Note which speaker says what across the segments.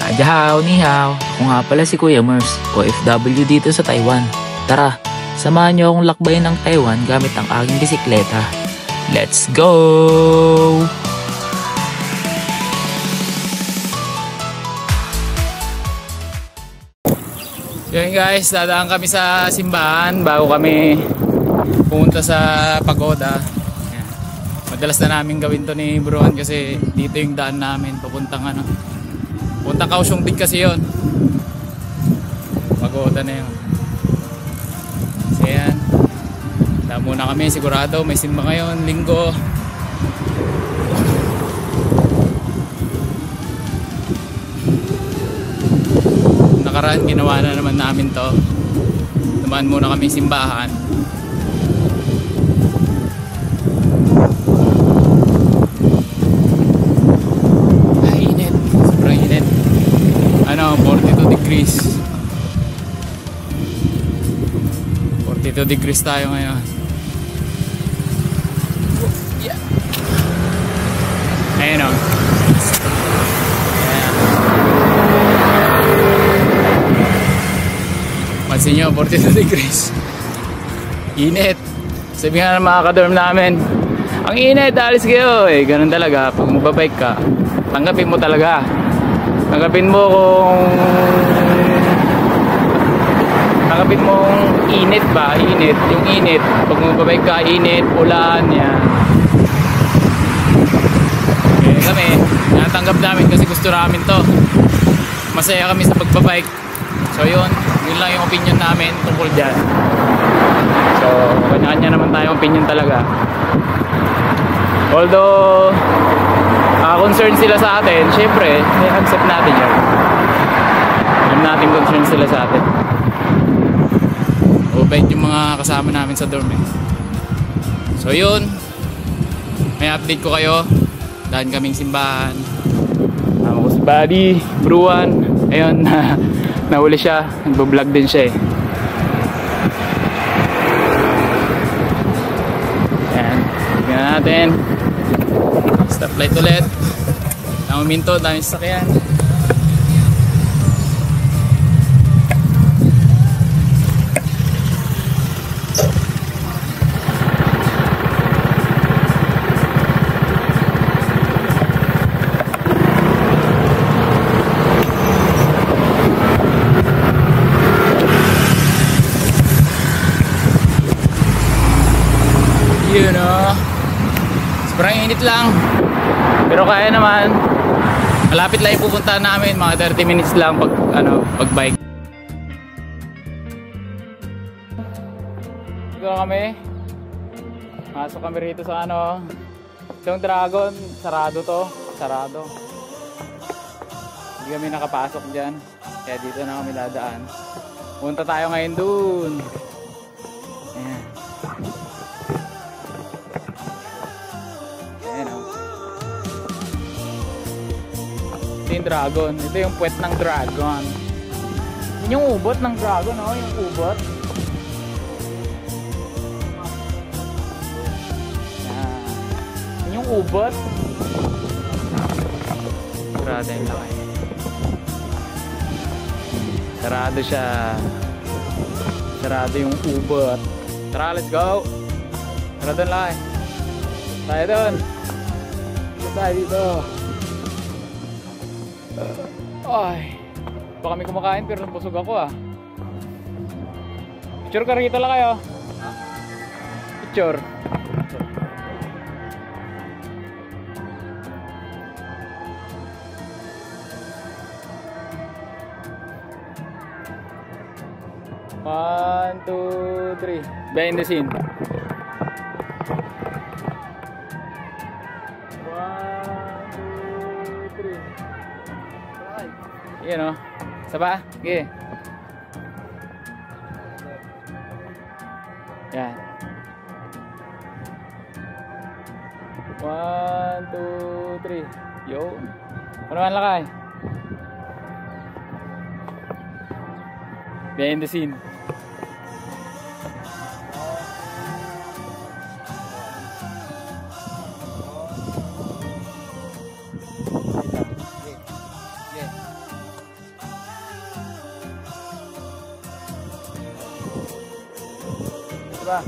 Speaker 1: Dajiao, ni hao. Ako nga pala si Kuya Mers, OFW dito sa Taiwan. Tara, samahan niyo akong lakbayin ng Taiwan gamit ang aking bisikleta. Let's go! Yun guys, dadaan kami sa simbahan bago kami pumunta sa pagoda. Madalas na namin gawin to ni Bruan kasi dito yung daan namin papuntang puntang Kaohsiung din kasi yun. Pagoda na yun. So yan, daan muna kami, sigurado may simba ngayon, linggo. Nakaraan ginawa na naman namin to. Dumaan muna kami simbahan. Init, sobrang init. 42 degrees. 42 degrees tayo ngayon. Yeah. Ayun o. Pansin nyo, 42 degrees. Init. Sabi nga ng mga kadorm namin, ang init, alis kayo. Ganun talaga. Pag magbabike ka, tanggapin mo talaga. Tanggapin mo init ba? Init. Yung init. Pag magbabike ka, init, ulan, yan. Kami, natanggap namin kasi gusto namin to. Masaya kami sa pagbabike. So yun lang yung opinion namin tungkol dyan. So kanya-kanya naman tayong opinion talaga. Although concerned sila sa atin, syempre accept natin yun. Alam natin concerned sila sa atin. Mabait yung mga kasama namin sa dorm eh. So yun, may update ko kayo. Daan kaming simbahan. Tama ko si Buddy, Bruan. Ayun, nahuli siya. Nagbablog din siya eh. Ayan, tignan natin. Stoplight ulit. Ang uminto, daming sasakyan. Yun o. Sobrang init lang. Pero kaya naman. Malapit lang yung pupuntahan namin. Mga 30 minutes lang pag bike. Ito kami. Masok kami rito sa itong Dragon. Sarado to. Sarado. Hindi kami nakapasok dyan. Kaya dito na kami dadaan. Punta tayo ngayon dun. Ayan. Ito yung Dragon. Ito yung puwet ng Dragon. Yun yung ubot ng Dragon, oh. Yung ubot. Yun yung ubot. Sarado yung laki. Sarado siya. Sarado yung ubot. Tara, let's go. Tara doon lang. Tayo doon. Tayo dito. Ay, baka kami kumakain pero nabusog ako ah. Picture ka rito lang kayo. Picture. One, two, three. Behind the scene. Yan o. Isa pa? Sige. Yan. 1, 2, 3. Yo. Ano man lakay? Behind the scene. Diba?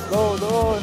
Speaker 1: Go doon.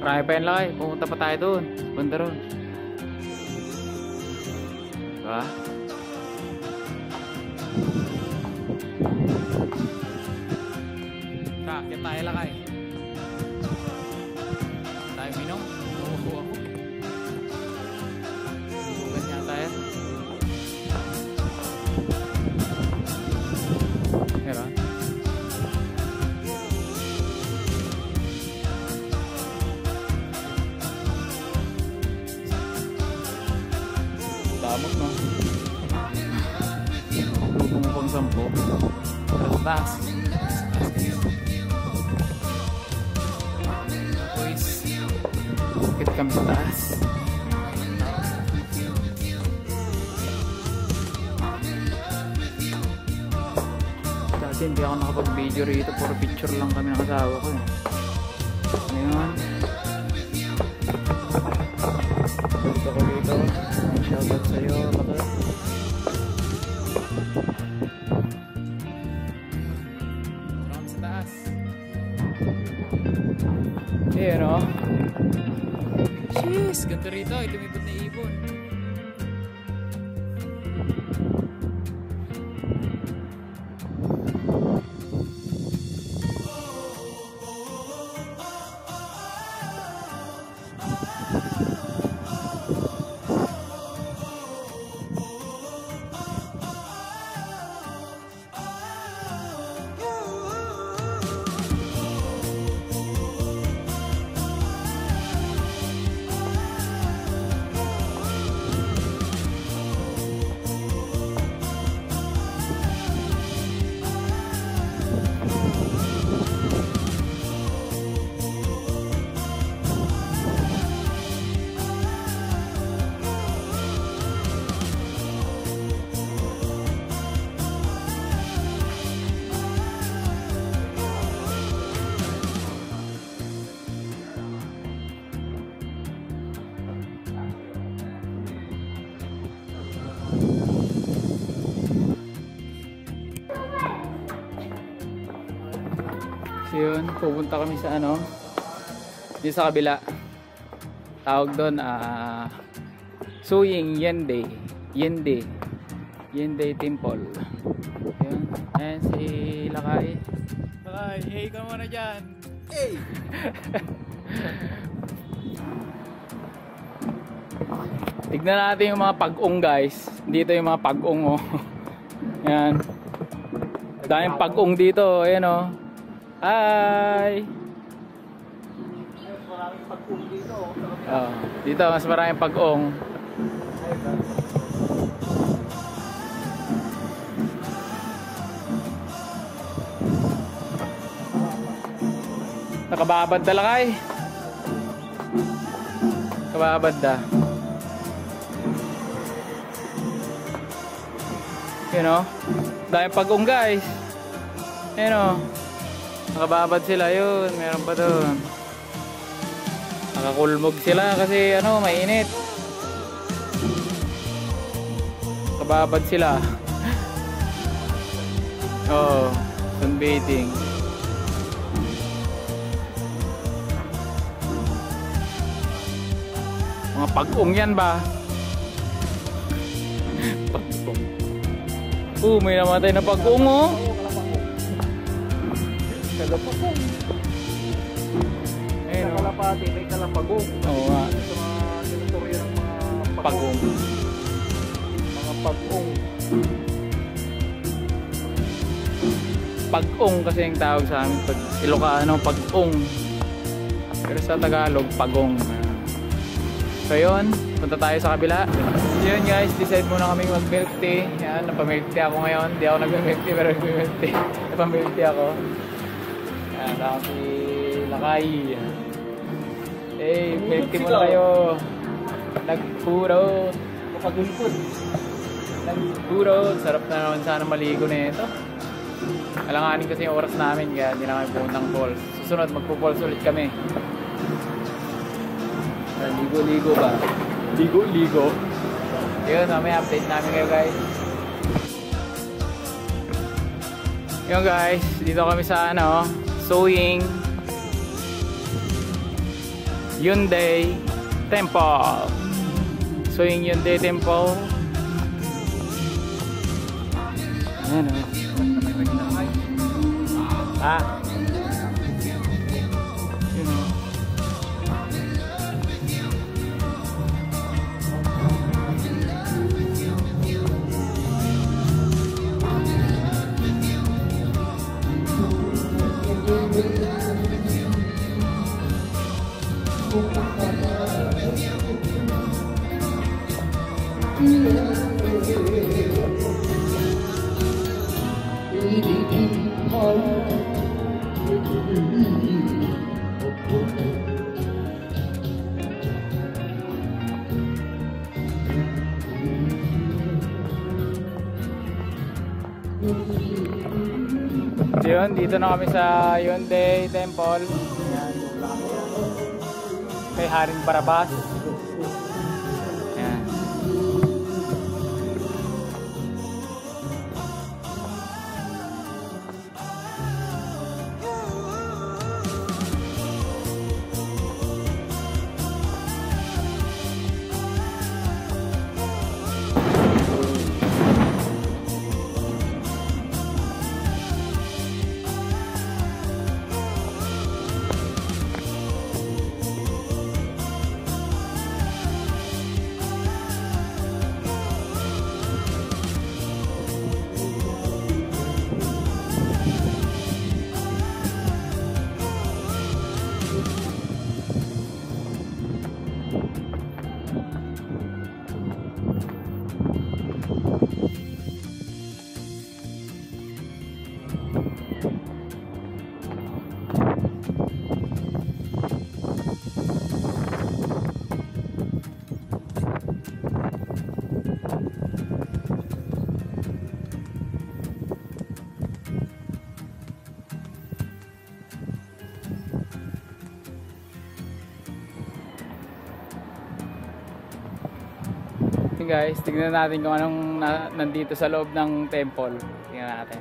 Speaker 1: Marami pa yan lakay. Pumunta pa tayo doon. Banda ron. Diba? Kakit tayo lakay. Tayo minong. Nakuha ako. Ganyan tayo. Meron. Damot no. Lubong pang 10. Taas. Boys. Bakit kami sa taas? Dati hindi ako nakapag-video rito. Puro picture lang kami ng asawa ko eh. Ngayon. Dito ko dito. Shoutout sa'yo, bakit? Marami sa taas. Ayan o. Jeez, ganda rito. Lumipad na ibon. So yun, pupunta kami sa ano, dito sa kabila. Tawag doon, Suying Yende Temple. Yun, ayan si Lakay. Lakay, hey ka muna dyan. Hey! Tignan natin yung mga pag-ong guys. Dito yung mga pag-ong oh. Ayan. Daming pag-ong dito, ayan oh. Hi! Maraming pag-ong dito. Oh, dito mas maraming pag-ong. Nakababad na lang ay. Kababad na. You know, daming pag-ong guys. You know. Nakababad sila yun, meron pa doon. Nakakulmog sila kasi ano, mainit. Nakababad sila. Oo, sunbathing. Mga pag-ong yan ba? May namatay na pag-ung, oh.
Speaker 2: Kalapagong.
Speaker 1: Ayun,
Speaker 2: Sa Kalapati, may kalapagong.
Speaker 1: Oo nga.
Speaker 2: Sa mga teritoryo ng mga
Speaker 1: Pag-ung.
Speaker 2: Mga pag-ung.
Speaker 1: Pag-ung kasi yung tawag sa amin. Pag Ilocano, pag-ung. Pero sa Tagalog, pagong. So yun, punta tayo sa kabila. So yun guys, decide muna kaming mag-milk tea. Yan, napamilk tea ako ngayon. Hindi ako nag-milk tea, pero nag-milk tea. Napamilk tea ako. Yan, ako si Lakay. Hey, milk tea muna kayo. Nagpurot.
Speaker 2: Kapagulpod.
Speaker 1: Nagpurot. Sarap na naman sana maligo na ito. Alanganin kasi yung oras namin, kaya hindi na kami puntang falls. Susunod, magpo-falls ulit kami. Ligo-ligo ba? Ligo-ligo. Yun, may update namin kayo guys. Yun guys, dito kami sa Suing Hyundai Temple. Suing Hyundai Temple. Ayan o. Yun o. So yun, dito na kami sa Hyundai Temple. Ayan, kay Haring Barabas. Ayan. Guys, tignan natin kung anong nandito sa loob ng temple. Tingnan natin.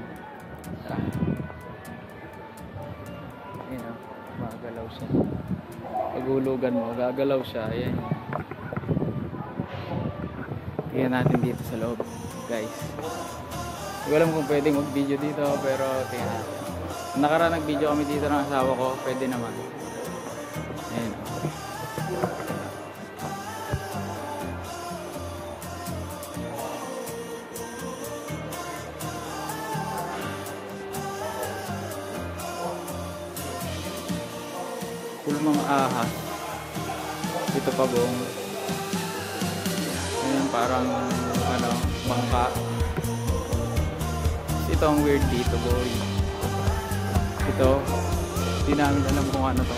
Speaker 1: Ayan o, magagalaw siya. Pagulugan mo, gagalaw siya. Ayan. Tingnan natin dito sa loob, guys. Hindi ko alam kung pwedeng mag-video dito, pero tingnan natin. Nakaraan nag-video kami dito ng asawa ko, pwede naman. Ayan. Full mga ahas. Ito pa buong. Ayan, parang bangka. Ito ang weird dito, boy. Ito, hindi namin alam kung ano to.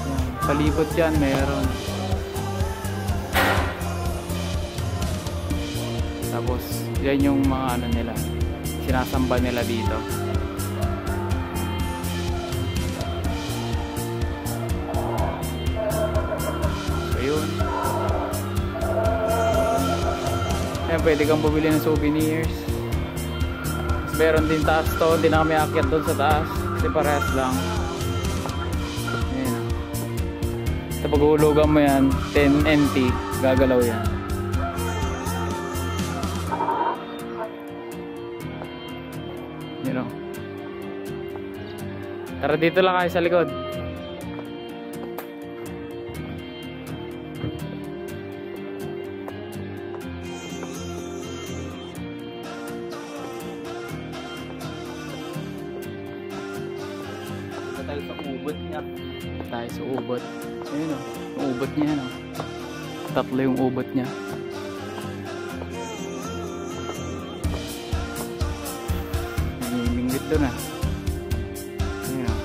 Speaker 1: Ayan, palibot dyan meron. Tapos yan yung mga nila, sinasamba nila dito. Ayun. Ayan, pwede kang bumili ng souvenirs. Meron din taas to, hindi na kami aakyat doon sa taas kasi parehas lang. Ayan. Sa paghulugan mo yan, 10 NT, gagalaw yan. Tara dito lang kayo sa likod.
Speaker 2: Dito tayo sa ubod niya.
Speaker 1: Tayo sa ubod. Ayun o, yung ubod niya no. Tatlo yung ubod niya. Nanginginggit doon ah. Ayun o.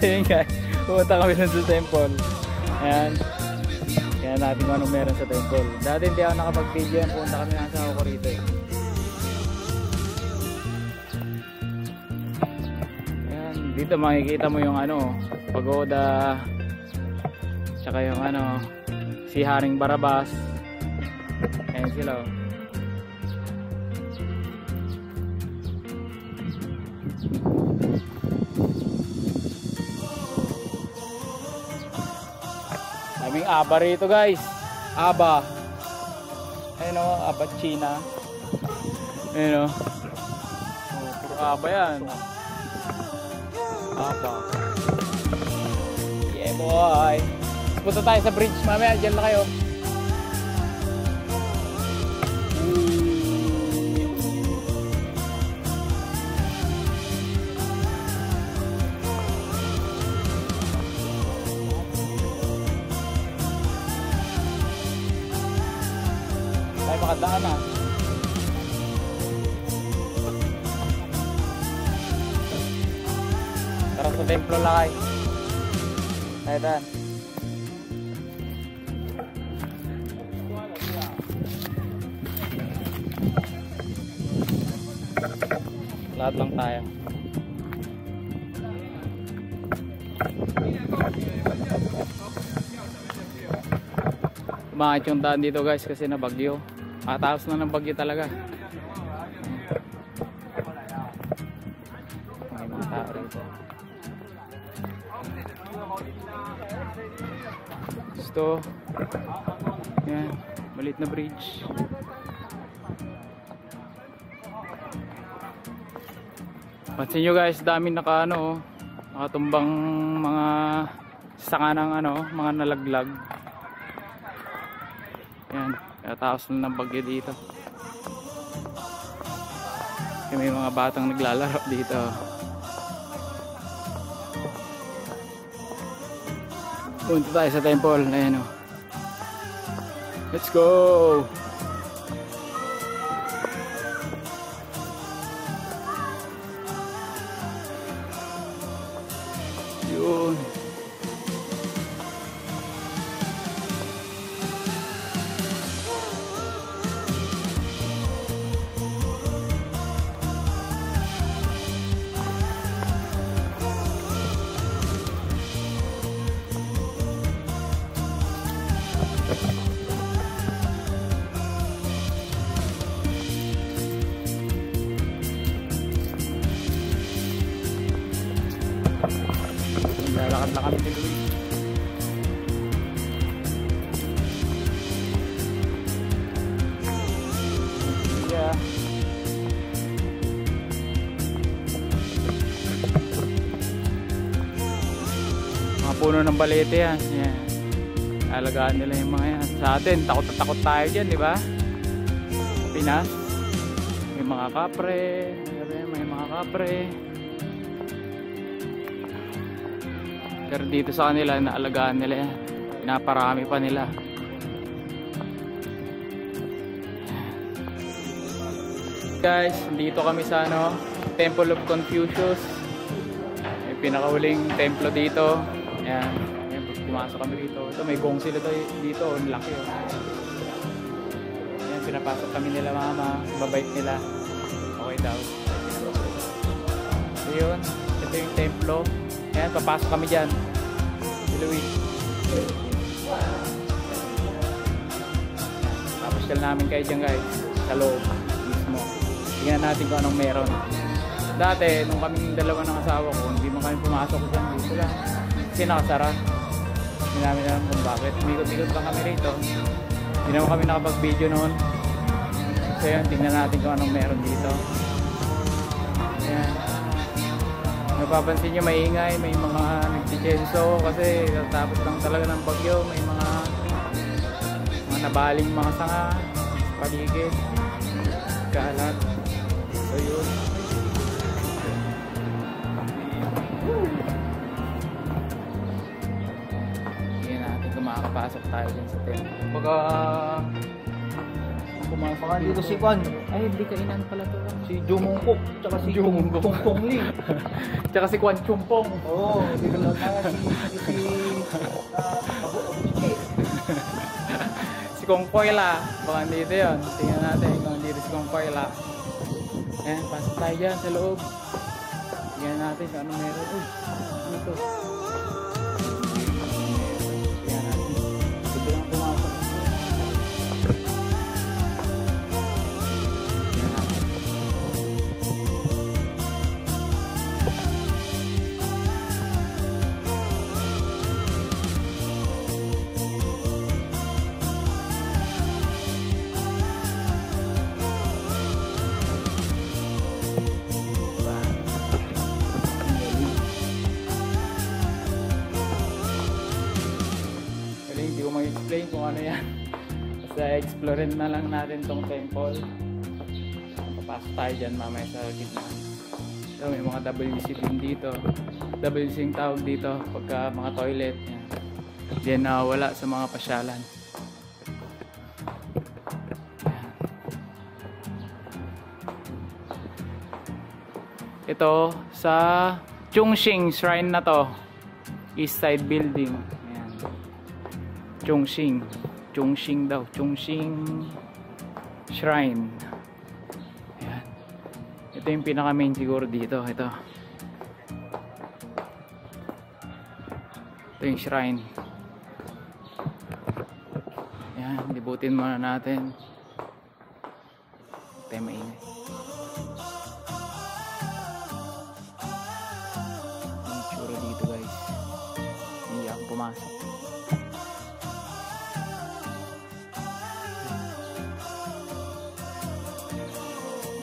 Speaker 1: So yun guys, pumunta kami sa temple. Ayan. Kaya natin kung anong meron sa temple. Dati hindi ako nakapag-video yan, pumunta kami nasa ako rito eh. Ayan, dito makikita mo yung ano, pagoda. Tsaka yung ano, si Haring Barabas. Ayan sila oh. Daming aba rito guys. Aba. Ayun o, aba China. Ayun o. Oh, puro aba yan. Aba. Yeah boy. Punta tayo sa bridge mamaya. Diyan lang kayo. Tayo makadaan na. Tara sa templo lakay. Tayo daan. Lahat lang tayo. Kumakit yung daan dito guys kasi na bagyo. Matapos na ng bagyo talaga. May mga tao rito. Gusto. Yan. Maliit na bridge. Pansin nyo guys, dami naka ano, nakatumbang mga sanga ng ano, mga nalaglag. Yan. Kaya taos na ng bagyo dito. Kaya may mga batang naglalaro dito. Punta tayo sa temple. Ayan o. Let's go! Yun. Lalakad na kami ni Luis. Yeah. Mga puno ng balete yan. Yeah. Alagaan nila yung mga yan. Sa atin, takot na takot tayo dyan, di ba? Pinas. May mga kapre. May mga kapre. Pero dito sa kanila, naalagaan nila yan. Pinaparami pa nila. Guys, dito kami sa ano, Temple of Confucius. May pinakahuling templo dito. Ayan. Ayan, pumasok kami dito. Ito, may gong sila dito. Ang laki oh. Ayan, pinapasok kami nila mama. Babait nila. Okay daw. Ayun. Let's Ito yung templo. Ayan, papasok kami dyan. Si Luis. Papasyal namin kayo dyan guys. Sa loob mismo. Tingnan natin kung anong meron. Dati, nung kaming dalawa ng asawa ko, hindi mo kami pumasok dyan. Dito lang. Kasi nakasara. Hindi namin alam kung bakit. Umikot-ikot lang kami rito. Hindi naman kami nakapag-video noon. So yun, tingnan natin kung anong meron dito. Ayan. Napapansin nyo maingay, may mga nagtitsenso kasi tapos lang talaga ng bagyo, may mga nabaling mga sanga sa paligid, kalat. So yun. Tingnan natin kung makakapasok tayo din sa temple. Baga pumasok
Speaker 2: Dito si Kwan.
Speaker 1: Ay, hindi kainan pala to.
Speaker 2: Si Jumungkok. Tsaka si Jumungkok Lee.
Speaker 1: Tsaka si Kwan Chumpong.
Speaker 2: Oo. Dito lang tayo si
Speaker 1: Si Kong Koyla. Baka dito yun. Tingnan natin kung dito si Kong Koyla. Ayan, pasok tayo dyan sa loob. Tingnan natin kung anong meron. Uy, ano to? Tingnan natin. Dito lang pumasok. Hindi ko mag-explain kung ano yan. Basta explorein na lang natin tong temple. Papasok tayo dyan mamaya sa gitna. So may mga WC din dito. WC yung tawag dito pagka mga toilet. Yan wala sa mga pasyalan. Ito sa Chongqing Shrine na to. East Side Building. Ayan. Chongqing daw. Chongqing Shrine. Ayan. Ito yung pinaka main siguro dito. Ito yung shrine. Ayan. Libutin muna natin. Ito yung mainit. Ang tsura dito guys. Hindi ako pumasok.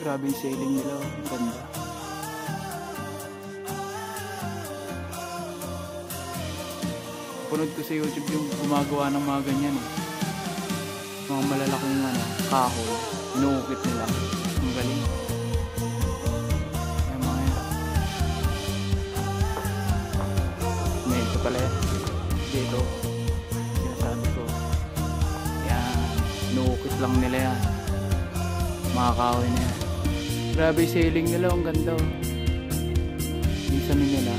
Speaker 1: Grabe yung sailing nila. Ang ganda. Punod ko sa YouTube yung gumagawa ng mga ganyan. Mga malalaking kahoy. Inuukit nila. Ang galing. Ayan mga yan. May ito pala yan. Dito. Sinasabi ko. Ayan. Inuukit lang nila yan. Mga kahoy na yan. Grabe yung sailing nila, ang ganda. Isamin nila.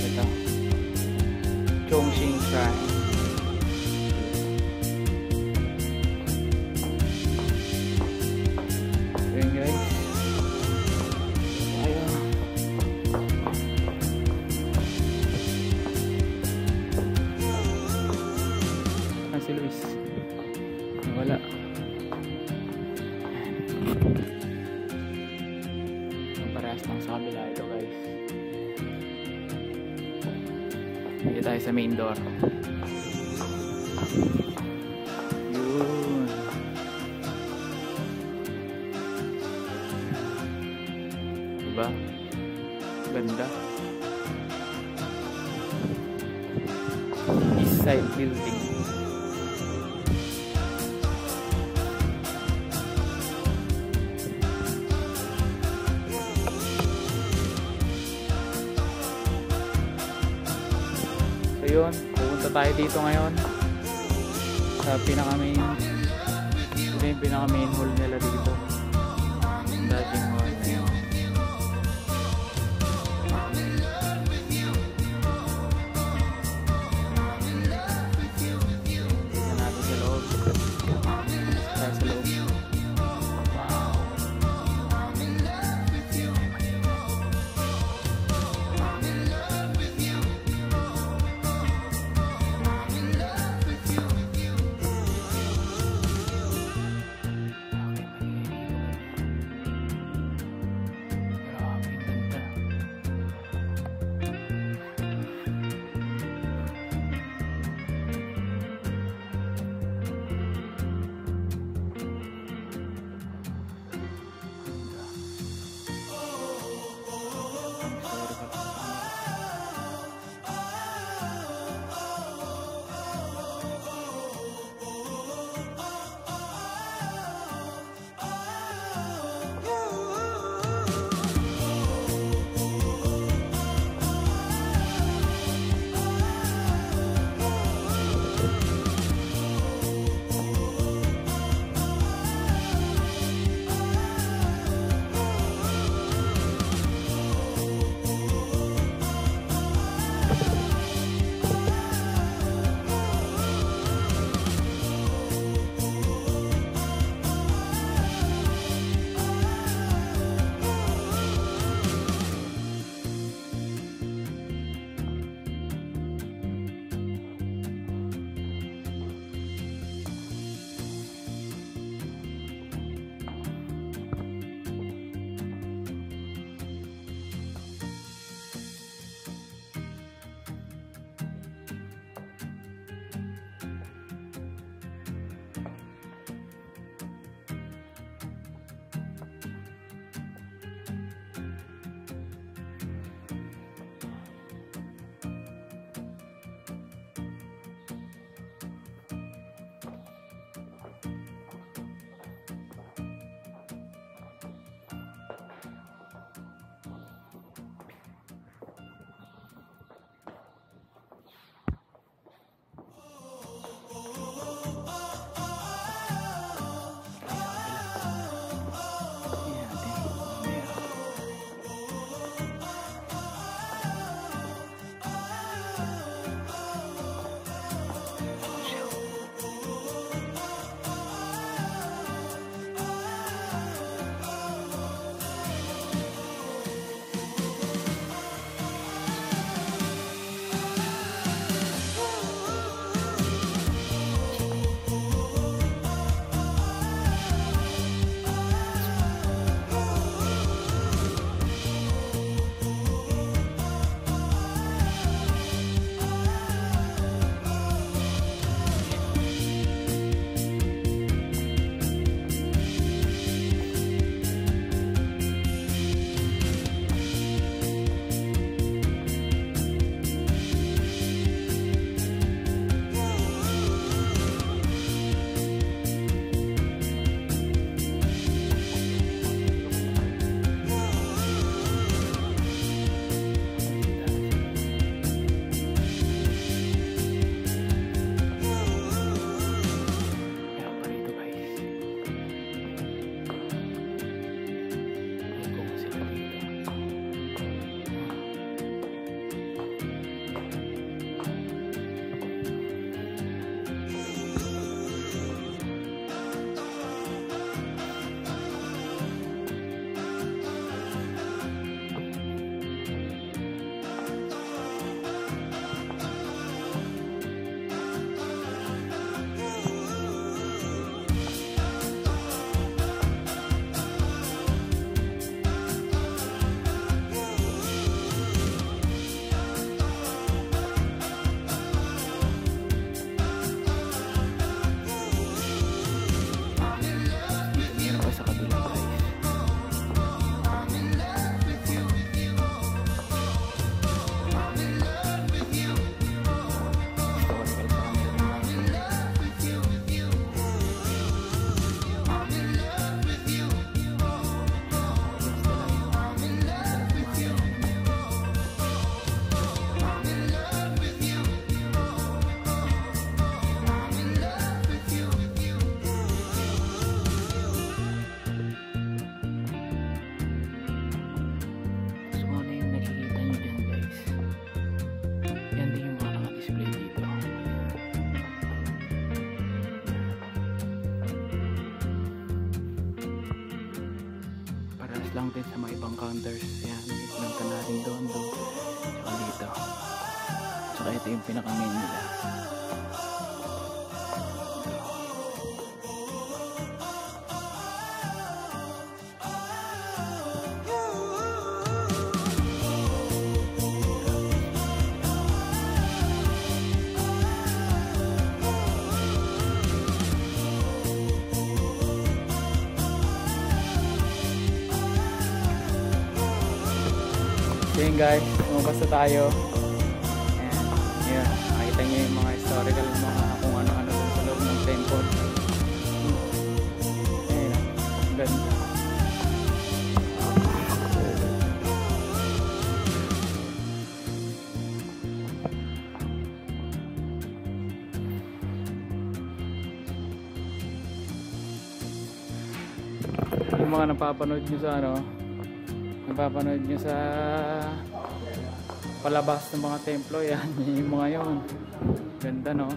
Speaker 1: Ito. Chongqing Shrine. Ayun guys. Ayun. Si Luis wala. Ang parehas lang sa kabila ito guys. Dito tayo sa main door. Yun. Diba? Ganda. East Side Building. So yun, pupunta tayo dito ngayon sa pinaka-main. Ito yung pinaka-main hall nila dito. Yung dating hall na yun. Dito natin sa loob. Tayo sa loob. focus lang din sa mga ibang counters. Ayan, ipunta natin doon, tsaka dito. Tsaka ito yung pinaka-main nila. Yun guys, lumabas na tayo. And yun, makita nyo yung mga historical, mga kung ano-ano dun sa loob ng temple. Ayun, ang ganda. Yung mga napapanood nyo sa napapanood nyo sa palabas ng mga templo, yan yung mga yun. Ganda, no?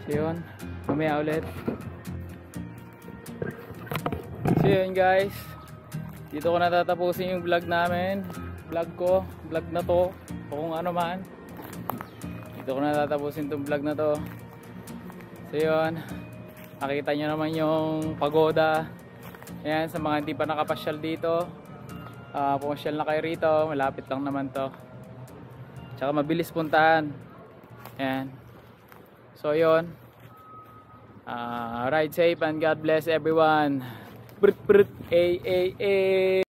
Speaker 1: So yun, mamaya ulit. So yun guys, dito ko natatapusin yung vlog namin, vlog na to, o kung ano man. Dito ko natatapusin tong vlog na to. So yun, nakita nyo naman yung pagoda. Ayan, sa mga hindi pa nakapasyal dito, pumasyal na kayo rito, malapit lang naman to, tsaka mabilis puntahan. Ayan, so yun, ride safe and God bless everyone. Brut brut, ay.